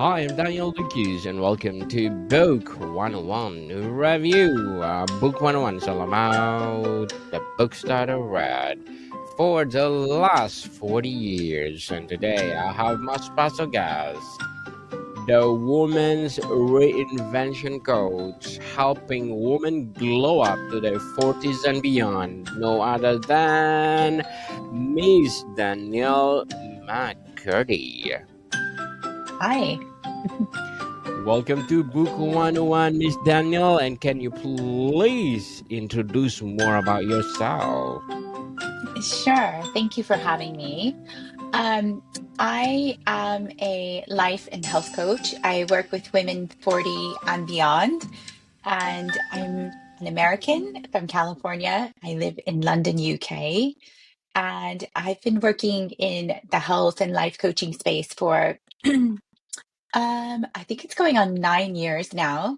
Hi, I'm Danielle Mccurdy, and welcome to Book 101 Review. Book 101 is all about the books that I read for the last 40 years. And today I have my special guest, the Woman's Reinvention Coach, helping women glow up to their 40s and beyond. No other than Miss Danielle Mccurdy. Hi. Welcome to Book 101, Miss Danielle, and can you please introduce more about yourself? Sure. Thank you for having me. Um, I am a life and health coach. I work with women 40 and beyond, and I'm an American from California. I live in London, UK, and I've been working in the health and life coaching space for I think it's going on 9 years now.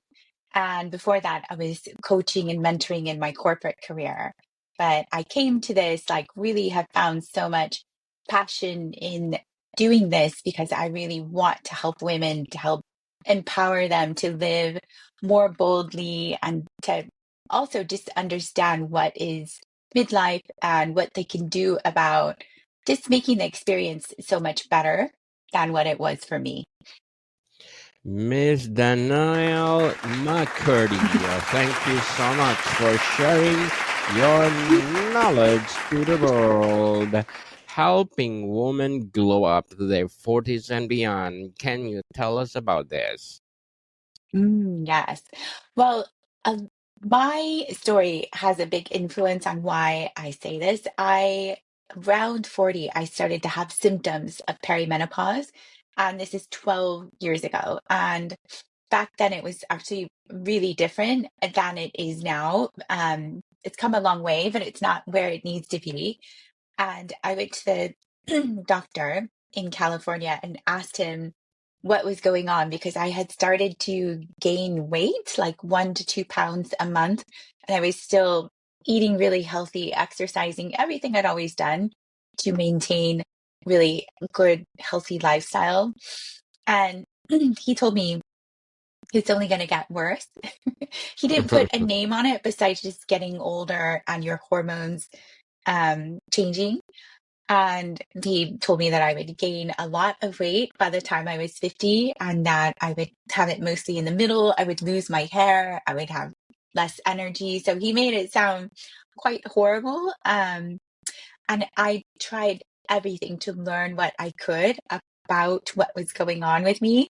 And before that, I was coaching and mentoring in my corporate career. But I came to this, like, really have found so much passion in doing this because I really want to help women, to help empower them to live more boldly and to also just understand what is midlife and what they can do about just making the experience so much better than what it was for me. Miss Danielle McCurdy, thank you so much for sharing your knowledge to the world, helping women glow up to their 40s and beyond. Can you tell us about this? Yes. Well, uh, my story has a big influence on why I say this. Around 40, I started to have symptoms of perimenopause, and this is 12 years ago. And back then, it was actually really different than it is now. It's come a long way, but it's not where it needs to be. And I went to the doctor in California and asked him what was going on because I had started to gain weight, like 1 to 2 pounds a month. And I was still eating really healthy, exercising, everything I'd always done to maintain really good, healthy lifestyle. And he told me it's only going to get worse. He didn't put a name on it besides just getting older and your hormones changing. And he told me that I would gain a lot of weight by the time I was 50 and that I would have it mostly in the middle. I would lose my hair. I would have less energy. So he made it sound quite horrible. And I tried everything to learn what I could about what was going on with me.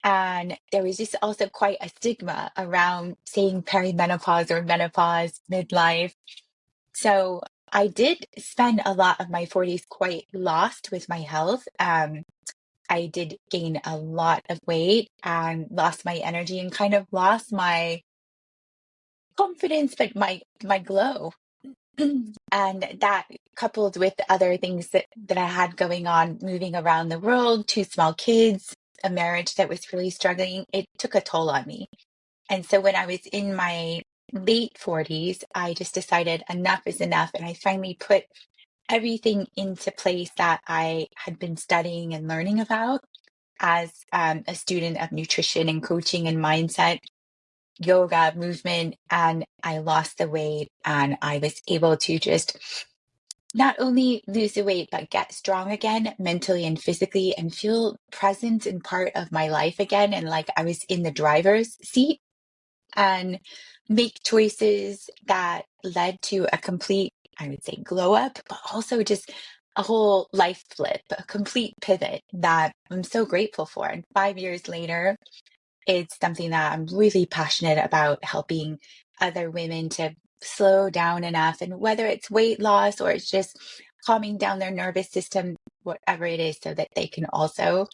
And there was just also quite a stigma around saying perimenopause or menopause, midlife. So I did spend a lot of my 40s quite lost with my health. I did gain a lot of weight and lost my energy and kind of lost my confidence, but my glow. And that coupled with other things that I had going on, moving around the world, 2 small kids, a marriage that was really struggling, it took a toll on me. And so when I was in my late 40s, I just decided enough is enough. And I finally put everything into place that I had been studying and learning about as a student of nutrition and coaching and mindset, yoga, movement. And I lost the weight and I was able to just not only lose the weight, but get strong again, mentally and physically, and feel present and part of my life again. And like I was in the driver's seat and make choices that led to a complete, I would say, glow up, but also just a whole life flip, a complete pivot that I'm so grateful for. And 5 years later, it's something that I'm really passionate about helping other women to slow down enough. And whether it's weight loss or it's just calming down their nervous system, whatever it is, so that they can also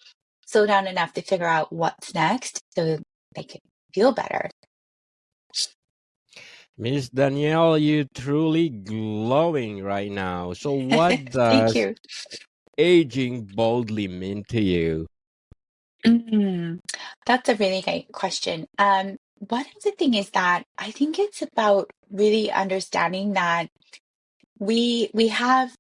slow down enough to figure out what's next so they can feel better. Miss Danielle, you truly glowing right now. So, what Thank does you. aging boldly mean to you? Mm, that's a really great question. One of the thing is that I think it's about really understanding that we have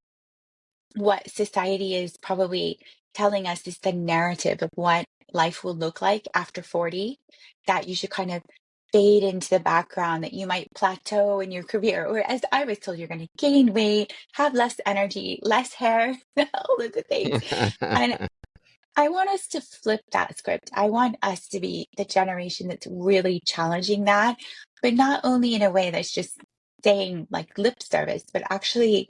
what society is probably telling us is the narrative of what life will look like after 40, that you should kind of fade into the background, that you might plateau in your career, or as I was told, you're going to gain weight, have less energy, less hair, all of the things. And I want us to flip that script. I want us to be the generation that's really challenging that, but not only in a way that's just saying like lip service, but actually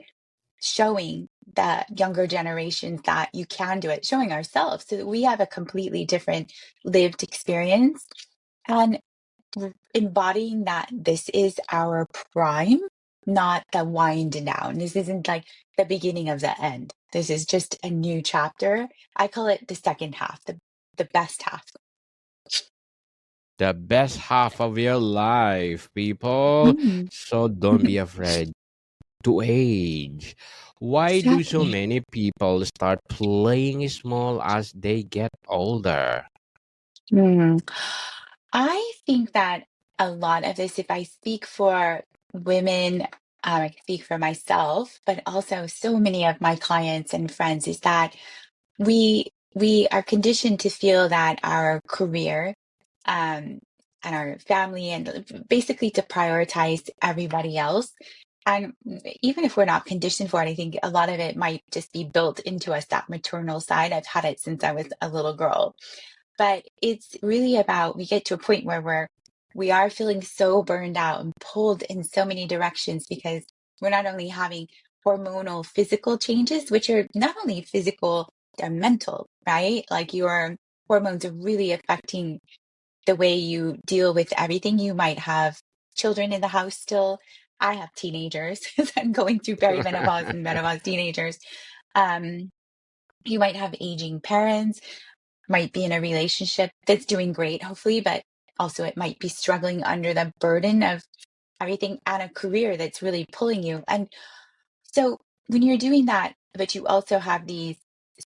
showing the younger generations that you can do it, showing ourselves so that we have a completely different lived experience and embodying that this is our prime, not the wind down. This isn't like the beginning of the end. This is just a new chapter. I call it the second half, the best half. The best half of your life, people. Mm. So don't be afraid to age. Why do so Exactly. many people start playing small as they get older? Mm. I think that a lot of this, if I speak for women, I can speak for myself, but also so many of my clients and friends, is that we are conditioned to feel that our career um, and our family and basically to prioritize everybody else. And even if we're not conditioned for it, I think a lot of it might just be built into us, that maternal side. I've had it since I was a little girl. But it's really about we get to a point where we are feeling so burned out and pulled in so many directions because we're not only having hormonal physical changes, which are not only physical, they're mental, right? Like your hormones are really affecting the way you deal with everything. You might have children in the house still. I have teenagers. I'm going through perimenopause and menopause teenagers. Um, you might have aging parents, might be in a relationship that's doing great, hopefully, but also it might be struggling under the burden of everything and a career that's really pulling you. And so when you're doing that, but you also have these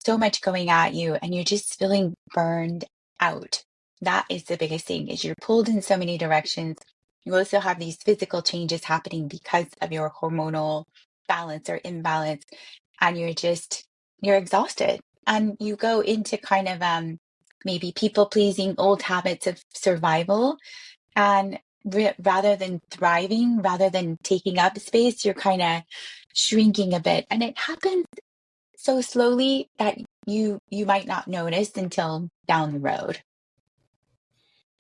so much going at you and you're just feeling burned out. That is the biggest thing is you're pulled in so many directions. You also have these physical changes happening because of your hormonal balance or imbalance and you're exhausted and you go into kind of maybe people pleasing old habits of survival and rather than thriving, rather than taking up space, you're kind of shrinking a bit. And it happens so slowly that you might not notice until down the road.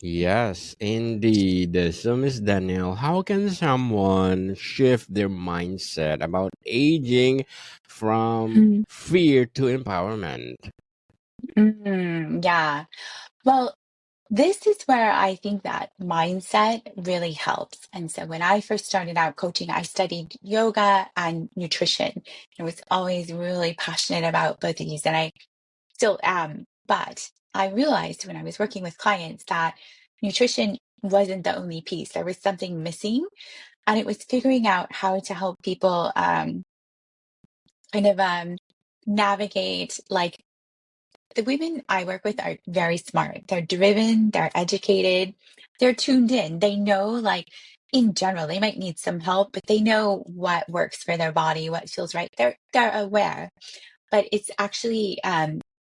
Yes, indeed. So, Miss Danielle, how can someone shift their mindset about aging from Mm, fear to empowerment? yeah. Well, this is where I think that mindset really helps. And so when I first started out coaching, I studied yoga and nutrition. I was always really passionate about both of these, and I still am. But I realized when I was working with clients that nutrition wasn't the only piece. There was something missing, and it was figuring out how to help people kind of navigate like the women I work with are very smart. They're driven, they're educated, they're tuned in. They know, like, in general, they might need some help, but they know what works for their body, what feels right. They're aware, but it's actually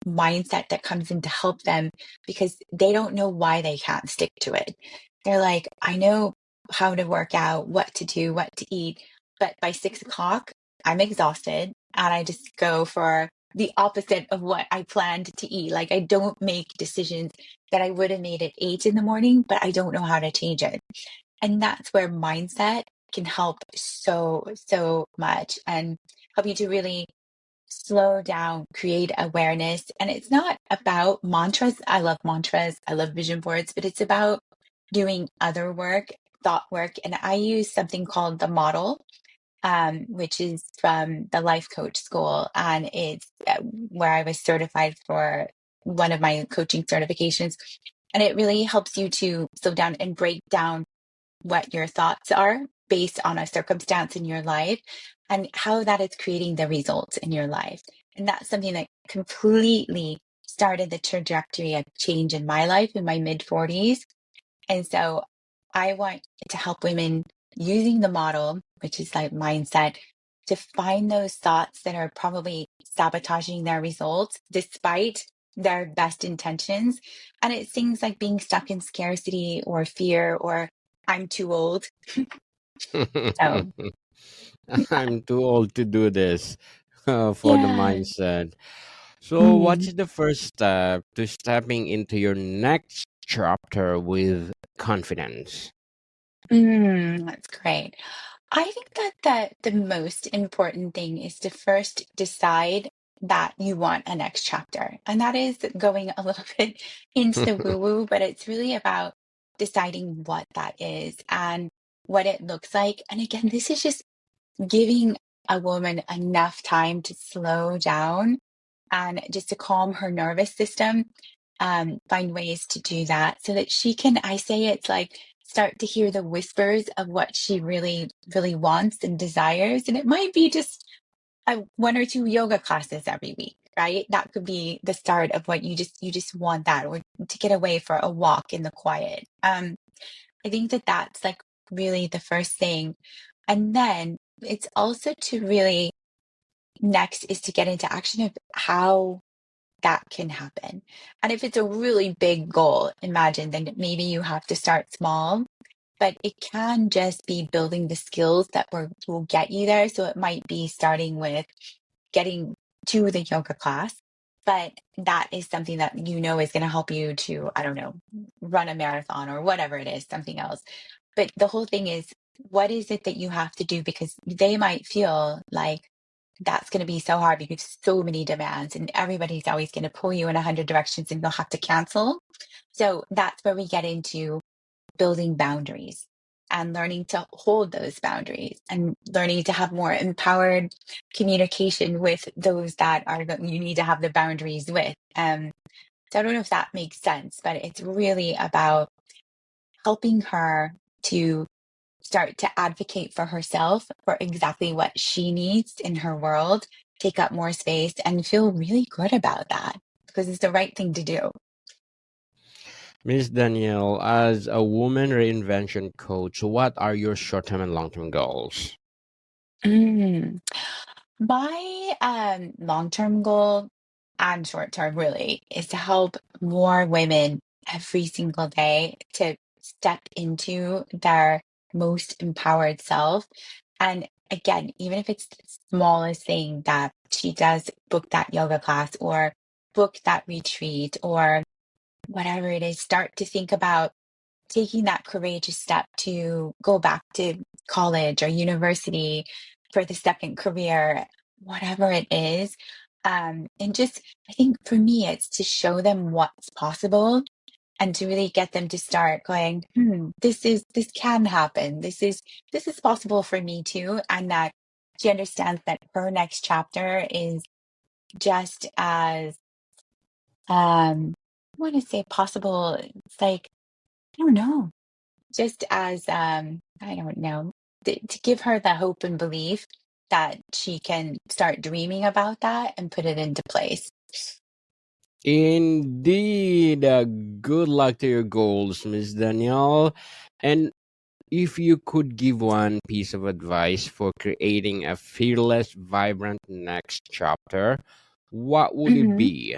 mindset that comes in to help them because they don't know why they can't stick to it. They're like, I know how to work out, what to do, what to eat, but by 6 o'clock, I'm exhausted and I just go for the opposite of what I planned to eat. Like I don't make decisions that I would have made at 8 in the morning, but I don't know how to change it. And that's where mindset can help so, so much and help you to really slow down, create awareness. And it's not about mantras. I love mantras, I love vision boards, but it's about doing other work, thought work. And I use something called the model, which is from the life coach school. And it's where I was certified for one of my coaching certifications. And it really helps you to slow down and break down what your thoughts are based on a circumstance in your life and how that is creating the results in your life. And that's something that completely started the trajectory of change in my life in my mid 40s. And so I want to help women using the model, which is like mindset, to find those thoughts that are probably sabotaging their results, despite their best intentions. And it's things like being stuck in scarcity or fear or I'm too old. So, I'm too old to do this for the yeah. mindset. So, Mm, what's the first step to stepping into your next chapter with confidence? that's great. I think that the most important thing is to first decide that you want a next chapter. And that is going a little bit into the woo-woo, but it's really about deciding what that is and what it looks like. And again, this is just giving a woman enough time to slow down and just to calm her nervous system, find ways to do that so that she can, I say it's like, start to hear the whispers of what she really, really wants and desires. And it might be just one or two yoga classes every week, right? That could be the start of what you just want that, or to get away for a walk in the quiet. I think that that's like really the first thing. And then it's also to really next is to get into action of how that can happen. And if it's a really big goal, imagine then maybe you have to start small, but it can just be building the skills that will get you there. So it might be starting with getting to the yoga class, but that is something that you know is going to help you to, I don't know, run a marathon or whatever it is, something else. But the whole thing is, what is it that you have to do? Because they might feel like that's going to be so hard because so many demands and everybody's always going to pull you in 100 directions and you'll have to cancel. So that's where we get into building boundaries and learning to hold those boundaries and learning to have more empowered communication with those that are that you need to have the boundaries with. So I don't know if that makes sense, but it's really about helping her to start to advocate for herself for exactly what she needs in her world, take up more space, and feel really good about that because it's the right thing to do. Miss Danielle, as a woman reinvention coach, what are your short term and long term goals? Mm. My long-term goal and short-term really is to help more women every single day to step into their most empowered self. And again, even if it's the smallest thing that she does, book that yoga class or book that retreat or whatever it is, start to think about taking that courageous step to go back to college or university for the second career, whatever it is. And just, I think for me, it's to show them what's possible and to really get them to start going, this can happen. This is possible for me too. And that she understands that her next chapter is just as, I want to say possible. It's like, I don't know, just as I don't know, to give her the hope and belief that she can start dreaming about that and put it into place. Indeed, good luck to your goals, Miss Danielle. And if you could give one piece of advice for creating a fearless, vibrant next chapter, what would it Mhm. be?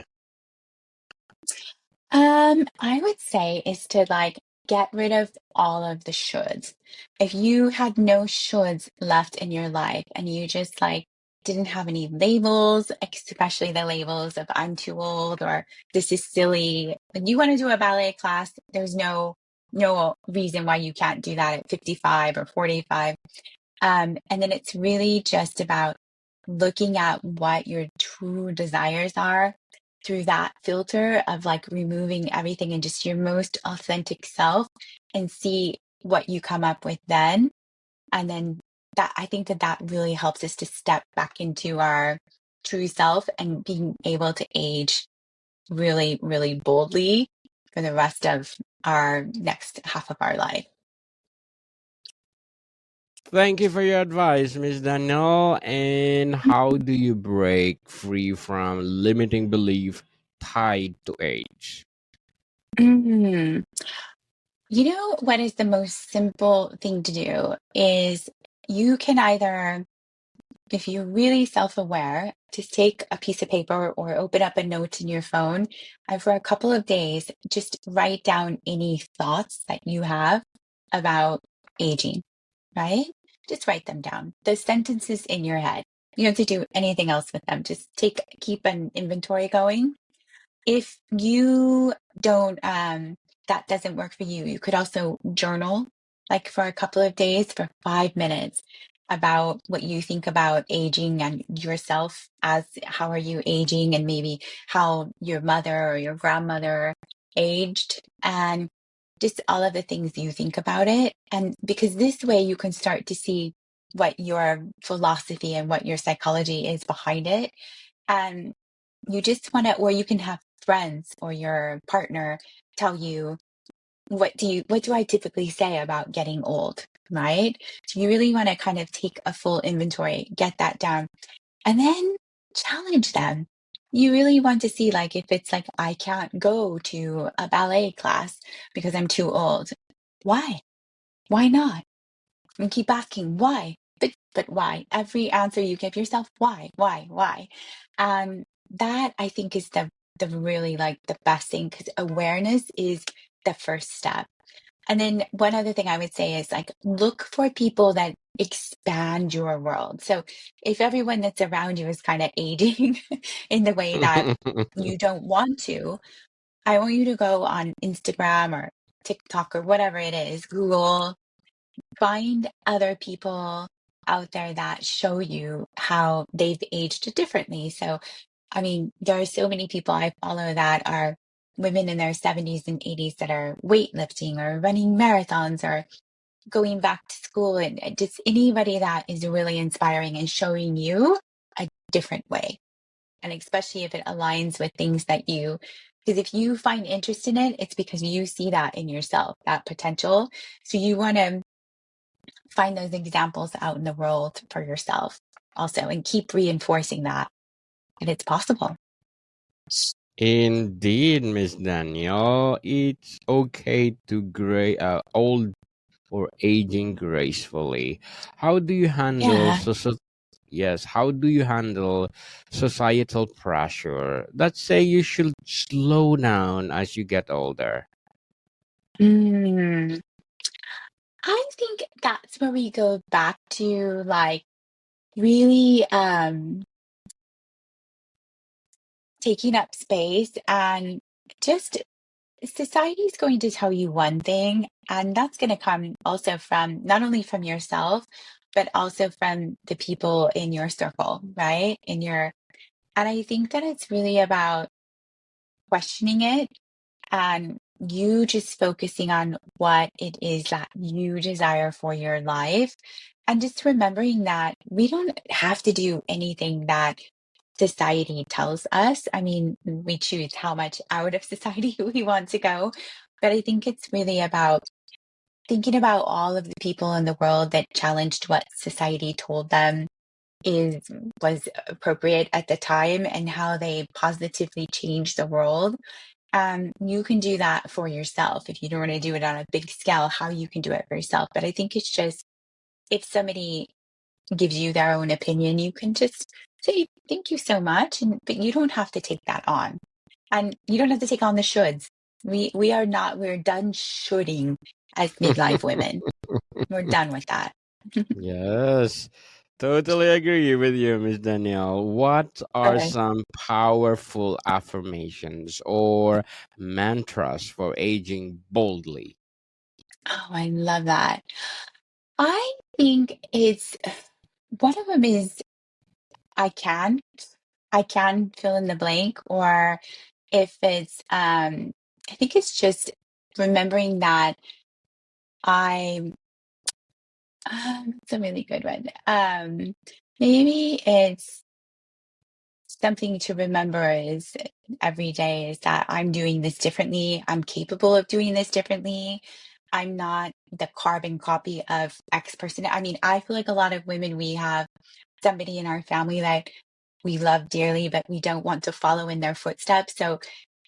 I would say is to like get rid of all of the shoulds. If you had no shoulds left in your life and you just like didn't have any labels, especially the labels of I'm too old or this is silly. When you want to do a ballet class, there's no reason why you can't do that at 55 or 45. And then it's really just about looking at what your true desires are through that filter of like removing everything and just your most authentic self and see what you come up with then. And then that I think that that really helps us to step back into our true self and being able to age really, really boldly for the rest of our next half of our life. Thank you for your advice, Miss Danielle. And how do you break free from limiting belief tied to age? Mm. You know what is the most simple thing to do is you can either if you're really self-aware, just take a piece of paper or open up a note in your phone, and for a couple of days, just write down any thoughts that you have about aging, right? Just write them down. The sentences in your head. You don't have to do anything else with them. Just keep an inventory going. If you don't, that doesn't work for you, you could also journal, like for a couple of days for 5 minutes about what you think about aging and yourself as how are you aging and maybe how your mother or your grandmother aged and just all of the things you think about it. And because this way you can start to see what your philosophy and what your psychology is behind it. And you just want to, or you can have friends or your partner tell you, what do I typically say about getting old, right? So you really want to kind of take a full inventory, get that down, and then challenge them. You really want to see, like, if it's like, I can't go to a ballet class because I'm too old. Why? Why not? And keep asking why. But why? Every answer you give yourself, why? And that I think is the really like the best thing because awareness is the first step. And then one other thing I would say is like look for people that expand your world. So if everyone that's around you is kind of aging in the way that you don't want to, I want you to go on Instagram or TikTok or whatever it is, Google, find other people out there that show you how they've aged differently. So, I mean, there are so many people I follow that are women in their 70s and 80s that are weightlifting or running marathons or going back to school, and just anybody that is really inspiring and showing you a different way. And especially if it aligns with things that you, because if you find interest in it, it's because you see that in yourself, that potential. So you want to find those examples out in the world for yourself also and keep reinforcing that it's possible. Indeed, Miss Danielle, it's okay to old or aging gracefully. How do you handle Yeah. so yes, how do you handle societal pressure that say you should slow down as you get older? Mm. I think that's where we go back to like really taking up space and just society is going to tell you one thing, and that's going to come also from not only from yourself, but also from the people in your circle, right? And I think that it's really about questioning it and you just focusing on what it is that you desire for your life. And just remembering that we don't have to do anything that society tells us. I mean, we choose how much out of society we want to go. But I think it's really about thinking about all of the people in the world that challenged what society told them is was appropriate at the time and how they positively changed the world. You can do that for yourself if you don't want to do it on a big scale, how you can do it for yourself. But I think it's just if somebody gives you their own opinion, you can just say thank you so much, and but you don't have to take that on, and you don't have to take on the shoulds. We are not. We're done shoulding as midlife women. We're done with that. Yes, totally agree with you, Miss Danielle. What are Okay. some powerful affirmations or mantras for aging boldly? Oh, I love that. I think it's one of them is I can. I can fill in the blank, or if it's, I think it's just remembering that I, it's a really good one. Maybe it's something to remember is every day is that I'm doing this differently. I'm capable of doing this differently. I'm not the carbon copy of X person. I mean, I feel like a lot of women, we have somebody in our family that we love dearly, but we don't want to follow in their footsteps. So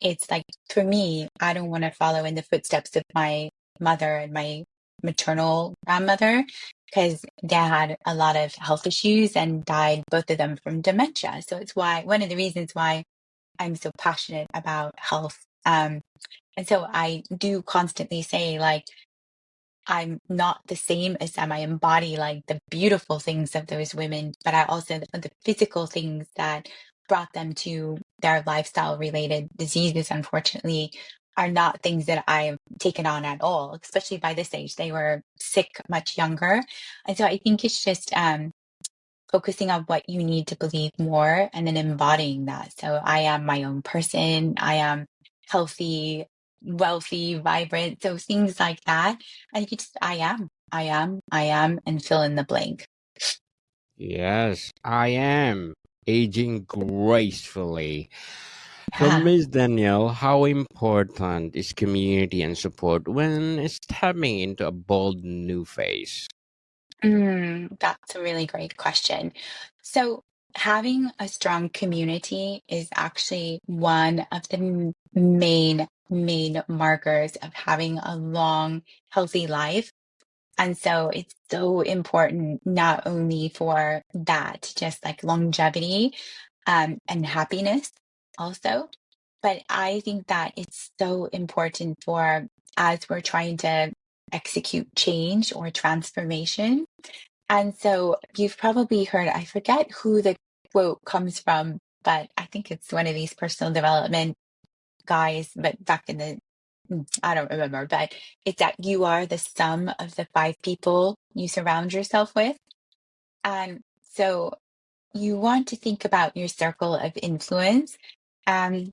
it's like, for me, I don't want to follow in the footsteps of my mother and my maternal grandmother. because dad had a lot of health issues and died, both of them from dementia. So it's why one of the reasons why I'm so passionate about health. And so I do constantly say, like, I'm not the same as them. I embody like the beautiful things of those women, but I also the physical things that brought them to their lifestyle related diseases, unfortunately, are not things that I've taken on at all, especially by this age. They were sick much younger. And so I think it's just focusing on what you need to believe more and then embodying that. So I am my own person. I am healthy, wealthy, vibrant. So things like that. And you just, I am, and fill in the blank. Yes, I am aging gracefully. So, Yeah. Miss Danielle, how important is community and support when stepping into a bold new phase? That's a really great question. So, having a strong community is actually one of the main markers of having a long, healthy life. And so it's so important not only for that, just like longevity, and happiness also, but I think that it's so important for as we're trying to execute change or transformation. And so you've probably heard, I forget who the quote comes from, but I think it's one of these personal development guys, but back in the, I don't remember, but it's that you are the sum of the five people you surround yourself with. And so you want to think about your circle of influence and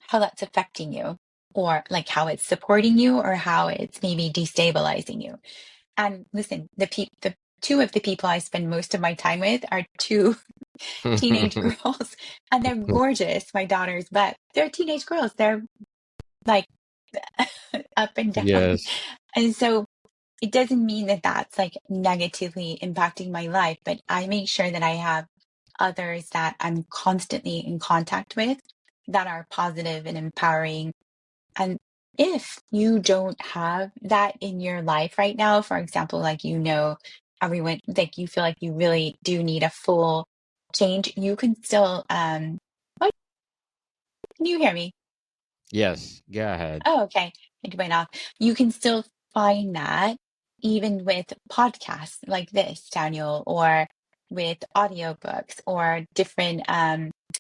how that's affecting you, or like how it's supporting you, or how it's maybe destabilizing you. And listen, the two of the people I spend most of my time with are two teenage girls, and they're gorgeous, my daughters, but they're teenage girls. They're like up and down. Yes. And so it doesn't mean that that's like negatively impacting my life, but I make sure that I have others that I'm constantly in contact with that are positive and empowering. And if you don't have that in your life right now, for example, like, everyone, like, you feel like you really do need a full change, you can still, what, can you hear me? Yes, go ahead. Oh, okay. It went off. You can still find that even with podcasts like this, Daniel, or with audiobooks or different,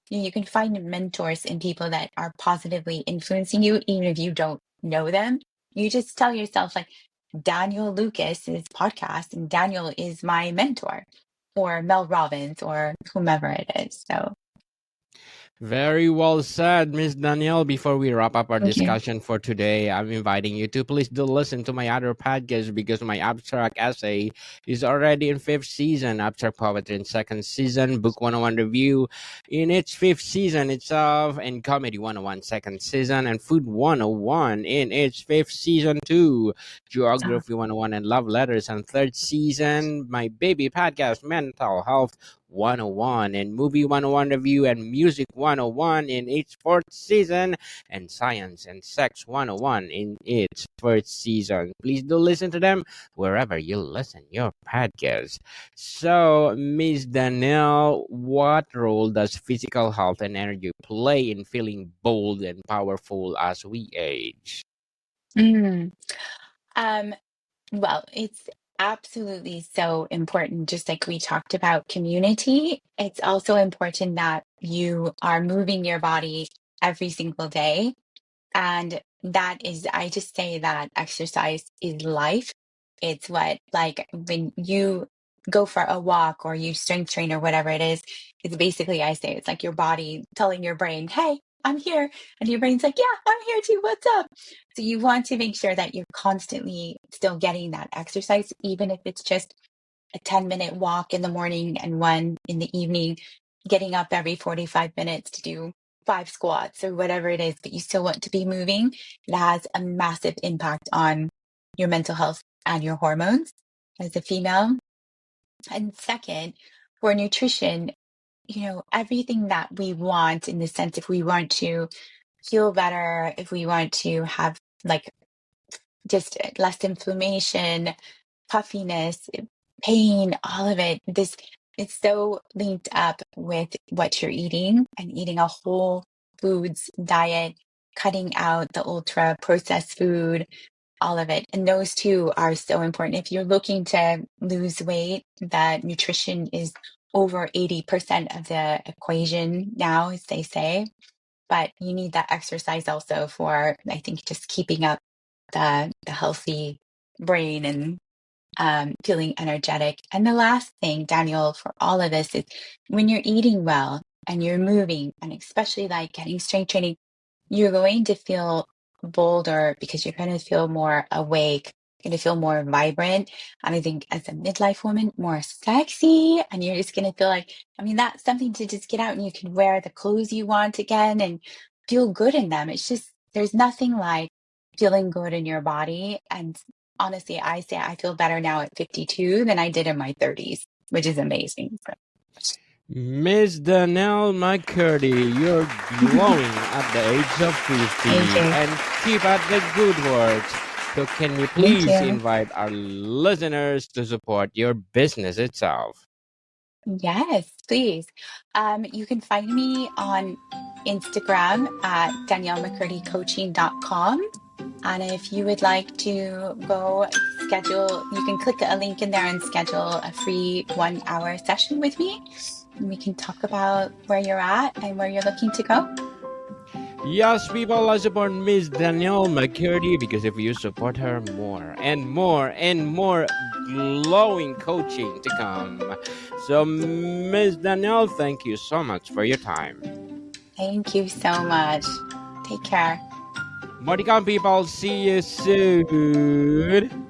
you can find mentors and people that are positively influencing you, even if you don't know them. You just tell yourself, like, Daniel Lucas is podcast and Daniel is my mentor, or Mel Robbins, or whomever it is. So, Very well said, Miss Danielle. Before we wrap up our thank you. discussion for today, I'm inviting you to please do listen to my other podcast because my abstract essay is already in fifth season, abstract poetry in second season, book 101 review in its fifth season itself, and comedy 101 second season, and food 101 in its fifth season too, So, geography 101 and love letters and third season, my baby podcast, mental health 101 and Movie 101 Review and Music 101 in its fourth season and Science and Sex 101 in its first season. Please do listen to them wherever you listen your podcast. So, Miss Danielle, what role does physical health and energy play in feeling bold and powerful as we age? mm, um, well, it's absolutely so important. Just like we talked about community, it's also important that you are moving your body every single day. And that is, I just say that exercise is life. It's what, like, when you go for a walk or you strength train or whatever it is, it's basically, I say, it's like your body telling your brain, hey, I'm here. And your brain's like, yeah, I'm here too. What's up? So you want to make sure that you're constantly still getting that exercise, even if it's just a 10-minute walk in the morning and one in the evening, getting up every 45 minutes to do 5 squats or whatever it is, but you still want to be moving. It has a massive impact on your mental health and your hormones as a female. And second, for nutrition, everything that we want, in the sense, if we want to feel better, if we want to have like just less inflammation, puffiness, pain, all of it. This it's so linked up with what you're eating and eating a whole foods diet, cutting out the ultra processed food, all of it. And those two are so important. If you're looking to lose weight, that nutrition is over 80% of the equation now, as they say. But you need that exercise also for, I think, just keeping up the healthy brain and feeling energetic. And the last thing, Daniel, for all of this is when you're eating well and you're moving, and especially like getting strength training, you're going to feel bolder because you're going to feel more awake, going to feel more vibrant. And I think as a midlife woman, more sexy. And you're just going to feel like, I mean, that's something to just get out and you can wear the clothes you want again and feel good in them. It's just, there's nothing like feeling good in your body. And honestly, I say I feel better now at 52 than I did in my 30s, which is amazing. Miss Danielle Mccurdy, you're glowing at the age of 50 Thank you. and keep at the good work. So, can you Thank please you. invite our listeners to support your business itself? Yes, please. You can find me on Instagram at daniellemccurdycoaching.com. And if you would like to go schedule, you can click a link in there and schedule a free 1 hour session with me. And we can talk about where you're at and where you're looking to go. Yes, people, I support Miss Danielle Mccurdy because if you support her, more and more and more glowing coaching to come. So, Miss Danielle, thank you so much for your time. Thank you so much. Take care. More to come, people. See you soon.